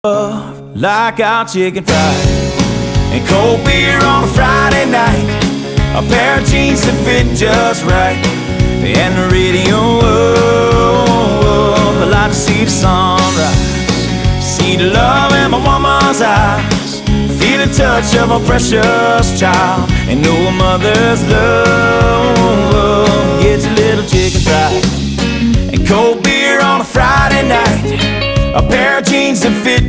like our chicken fried, and cold beer on a Friday night, a pair of jeans that fit just right, and the radio. I like to see the sunrise, see the love in my woman's eyes, feel the touch of a precious child, and know a mother's love gets a little chicken fried, and cold beer on a Friday night, a pair of jeans that fit